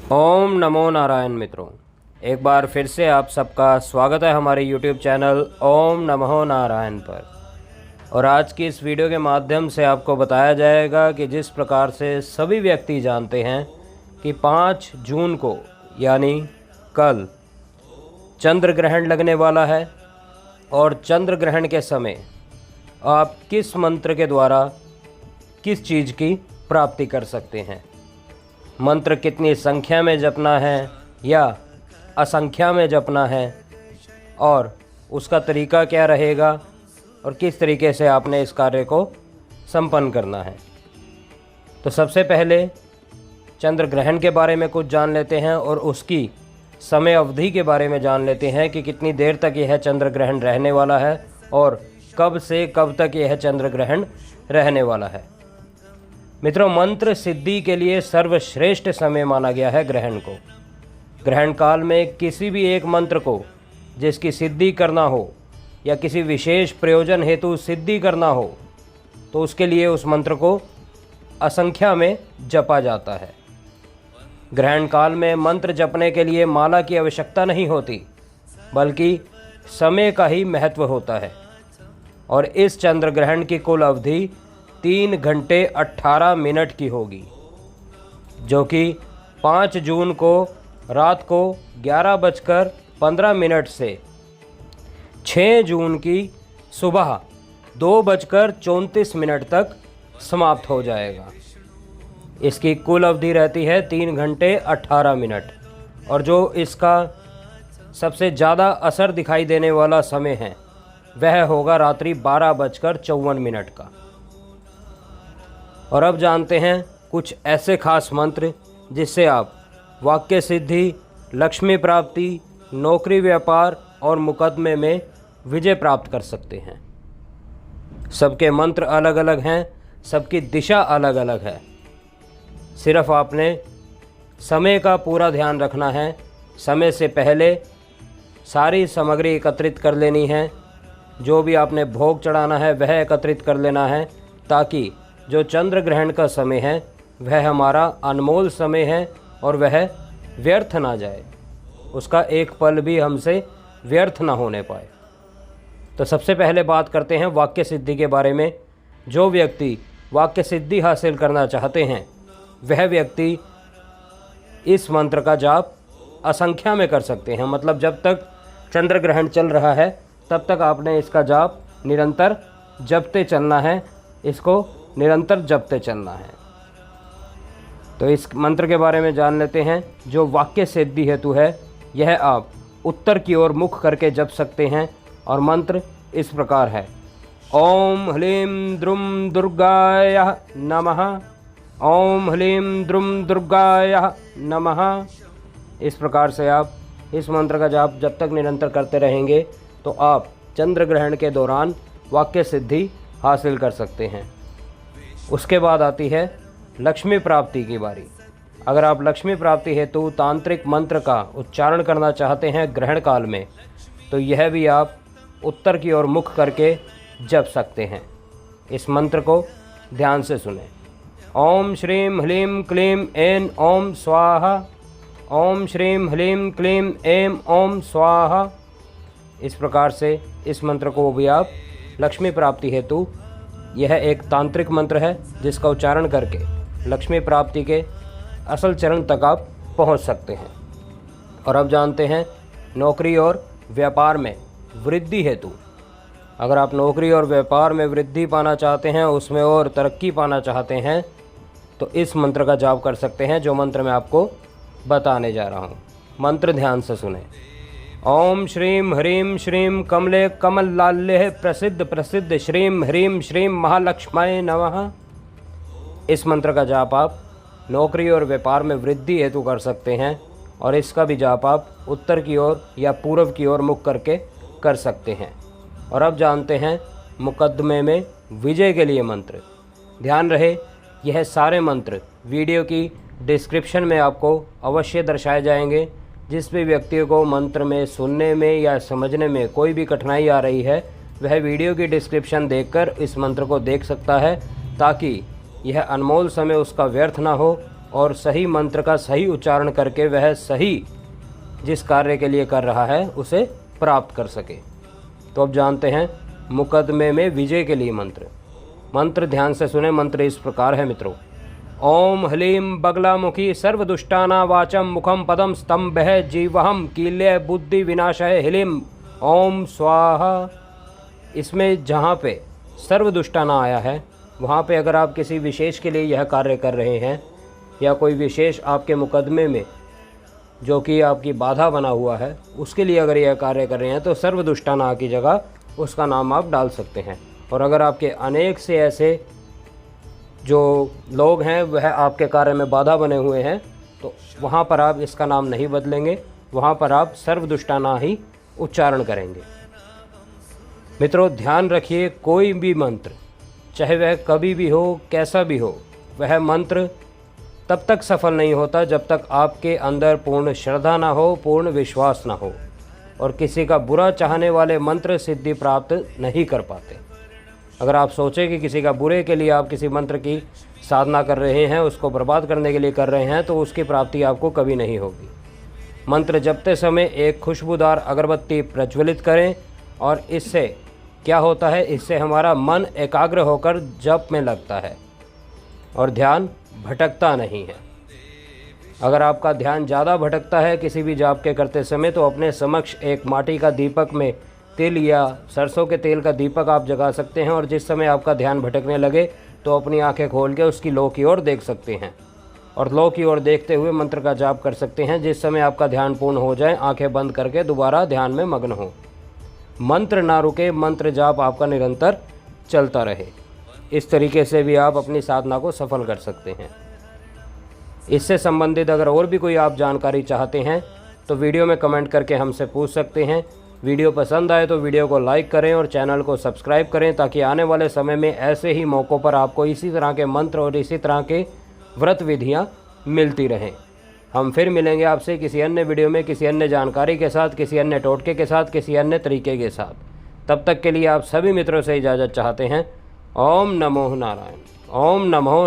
ओम नमो नारायण। मित्रों, एक बार फिर से आप सबका स्वागत है हमारे YouTube चैनल ओम नमो नारायण पर। और आज की इस वीडियो के माध्यम से आपको बताया जाएगा कि जिस प्रकार से सभी व्यक्ति जानते हैं कि 5 जून को यानी कल चंद्र ग्रहण लगने वाला है और चंद्र ग्रहण के समय आप किस मंत्र के द्वारा किस चीज़ की प्राप्ति कर सकते हैं, मंत्र कितनी संख्या में जपना है या असंख्या में जपना है और उसका तरीका क्या रहेगा और किस तरीके से आपने इस कार्य को संपन्न करना है। तो सबसे पहले चंद्र ग्रहण के बारे में कुछ जान लेते हैं और उसकी समय अवधि के बारे में जान लेते हैं कि कितनी देर तक यह चंद्र ग्रहण रहने वाला है और कब से कब तक यह चंद्र ग्रहण रहने वाला है। मित्रों, मंत्र सिद्धि के लिए सर्वश्रेष्ठ समय माना गया है ग्रहण को। ग्रहण काल में किसी भी एक मंत्र को जिसकी सिद्धि करना हो या किसी विशेष प्रयोजन हेतु सिद्धि करना हो तो उसके लिए उस मंत्र को असंख्या में जपा जाता है। ग्रहण काल में मंत्र जपने के लिए माला की आवश्यकता नहीं होती, बल्कि समय का ही महत्व होता है। और इस चंद्र ग्रहण की कुल अवधि 3 घंटे 18 मिनट की होगी, जो कि 5 जून को रात को 11:15 से 6 जून की सुबह 2:34 तक समाप्त हो जाएगा। इसकी कुल अवधि रहती है 3 घंटे 18 मिनट और जो इसका सबसे ज़्यादा असर दिखाई देने वाला समय है वह होगा रात्रि 12:54 का। और अब जानते हैं कुछ ऐसे खास मंत्र जिससे आप वाक्य सिद्धि, लक्ष्मी प्राप्ति, नौकरी, व्यापार और मुकदमे में विजय प्राप्त कर सकते हैं। सबके मंत्र अलग अलग हैं, सबकी दिशा अलग अलग है। सिर्फ आपने समय का पूरा ध्यान रखना है। समय से पहले सारी सामग्री एकत्रित कर लेनी है। जो भी आपने भोग चढ़ाना है वह एकत्रित कर लेना है, ताकि जो चंद्र ग्रहण का समय है वह हमारा अनमोल समय है और वह व्यर्थ ना जाए, उसका एक पल भी हमसे व्यर्थ ना होने पाए। तो सबसे पहले बात करते हैं वाक्य सिद्धि के बारे में। जो व्यक्ति वाक्य सिद्धि हासिल करना चाहते हैं वह व्यक्ति इस मंत्र का जाप असंख्या में कर सकते हैं। मतलब जब तक चंद्र ग्रहण चल रहा है तब तक आपने इसका जाप निरंतर जपते चलना है, इसको निरंतर जपते चलना है। तो इस मंत्र के बारे में जान लेते हैं। जो वाक्य सिद्धि हेतु है यह आप उत्तर की ओर मुख करके जप सकते हैं और मंत्र इस प्रकार है। ओम ह्लीं द्रुम दुर्गाय नमः, ओम ह्लीं द्रुम दुर्गाय नमः। इस प्रकार से आप इस मंत्र का जाप जब तक निरंतर करते रहेंगे तो आप चंद्र ग्रहण के दौरान वाक्य सिद्धि हासिल कर सकते हैं। उसके बाद आती है लक्ष्मी प्राप्ति की बारी। अगर आप लक्ष्मी प्राप्ति हेतु तांत्रिक मंत्र का उच्चारण करना चाहते हैं ग्रहण काल में, तो यह भी आप उत्तर की ओर मुख करके जप सकते हैं। इस मंत्र को ध्यान से सुनें। ओम श्रीं ह्लीं क्लीं ऐं ओम स्वाहा, ओम श्रीं ह्लीं क्लीं ऐं ओम स्वाहा। इस प्रकार से इस मंत्र को भी आप लक्ष्मी प्राप्ति हेतु, यह एक तांत्रिक मंत्र है जिसका उच्चारण करके लक्ष्मी प्राप्ति के असल चरण तक आप पहुंच सकते हैं। और अब जानते हैं नौकरी और व्यापार में वृद्धि हेतु। अगर आप नौकरी और व्यापार में वृद्धि पाना चाहते हैं, उसमें और तरक्की पाना चाहते हैं, तो इस मंत्र का जाप कर सकते हैं, जो मंत्र मैं आपको बताने जा रहा हूँ। मंत्र ध्यान से सुने। ओम श्रीं ह्रीं श्रीं कमले कमललाल्ये प्रसिद्ध प्रसिद्ध श्रीं ह्रीं श्रीं महालक्ष्माय नमः। इस मंत्र का जाप आप नौकरी और व्यापार में वृद्धि हेतु कर सकते हैं और इसका भी जाप आप उत्तर की ओर या पूर्व की ओर मुख करके कर सकते हैं। और अब जानते हैं मुकदमे में विजय के लिए मंत्र। ध्यान रहे, यह सारे मंत्र वीडियो की डिस्क्रिप्शन में आपको अवश्य दर्शाए जाएंगे। जिस भी व्यक्ति को मंत्र में सुनने में या समझने में कोई भी कठिनाई आ रही है वह वीडियो की डिस्क्रिप्शन देखकर इस मंत्र को देख सकता है, ताकि यह अनमोल समय उसका व्यर्थ ना हो और सही मंत्र का सही उच्चारण करके वह सही जिस कार्य के लिए कर रहा है उसे प्राप्त कर सके। तो अब जानते हैं मुकदमे में विजय के लिए मंत्र ध्यान से सुने। मंत्र इस प्रकार है मित्रों। ओम ह्लीं बगलामुखी सर्वदुष्टाना वाचम मुखम पदम स्तंभः जीवहम कील्य बुद्धि विनाशय ह्लीं ओम स्वाहा। इसमें जहाँ पे सर्वदुष्टाना आया है वहाँ पे अगर आप किसी विशेष के लिए यह कार्य कर रहे हैं या कोई विशेष आपके मुकदमे में जो कि आपकी बाधा बना हुआ है उसके लिए अगर यह कार्य कर रहे हैं तो सर्वदुष्टाना की जगह उसका नाम आप डाल सकते हैं। और अगर आपके अनेक से ऐसे जो लोग हैं वह आपके कार्य में बाधा बने हुए हैं तो वहाँ पर आप इसका नाम नहीं बदलेंगे, वहाँ पर आप सर्वदुष्टाना ही उच्चारण करेंगे। मित्रों ध्यान रखिए, कोई भी मंत्र चाहे वह कभी भी हो कैसा भी हो, वह मंत्र तब तक सफल नहीं होता जब तक आपके अंदर पूर्ण श्रद्धा ना हो, पूर्ण विश्वास ना हो। और किसी का बुरा चाहने वाले मंत्र सिद्धि प्राप्त नहीं कर पाते। अगर आप सोचें कि किसी का बुरे के लिए आप किसी मंत्र की साधना कर रहे हैं, उसको बर्बाद करने के लिए कर रहे हैं, तो उसकी प्राप्ति आपको कभी नहीं होगी। मंत्र जपते समय एक खुशबूदार अगरबत्ती प्रज्वलित करें और इससे क्या होता है, इससे हमारा मन एकाग्र होकर जप में लगता है और ध्यान भटकता नहीं है। अगर आपका ध्यान ज़्यादा भटकता है किसी भी जाप के करते समय तो अपने समक्ष एक माटी का दीपक में तिल या सरसों के तेल का दीपक आप जगा सकते हैं और जिस समय आपका ध्यान भटकने लगे तो अपनी आंखें खोल के उसकी लौ की ओर देख सकते हैं और लौ की ओर देखते हुए मंत्र का जाप कर सकते हैं। जिस समय आपका ध्यान पूर्ण हो जाए आंखें बंद करके दोबारा ध्यान में मग्न हो। मंत्र ना रुके, मंत्र जाप आपका निरंतर चलता रहे। इस तरीके से भी आप अपनी साधना को सफल कर सकते हैं। इससे संबंधित अगर और भी कोई आप जानकारी चाहते हैं तो वीडियो में कमेंट करके हमसे पूछ सकते हैं। वीडियो पसंद आए तो वीडियो को लाइक करें और चैनल को सब्सक्राइब करें ताकि आने वाले समय में ऐसे ही मौक़ों पर आपको इसी तरह के मंत्र और इसी तरह के व्रत विधियाँ मिलती रहें। हम फिर मिलेंगे आपसे किसी अन्य वीडियो में, किसी अन्य जानकारी के साथ, किसी अन्य टोटके के साथ, किसी अन्य तरीके के साथ। तब तक के लिए आप सभी मित्रों से इजाज़त चाहते हैं। ओम नमो नारायण। ओम नमो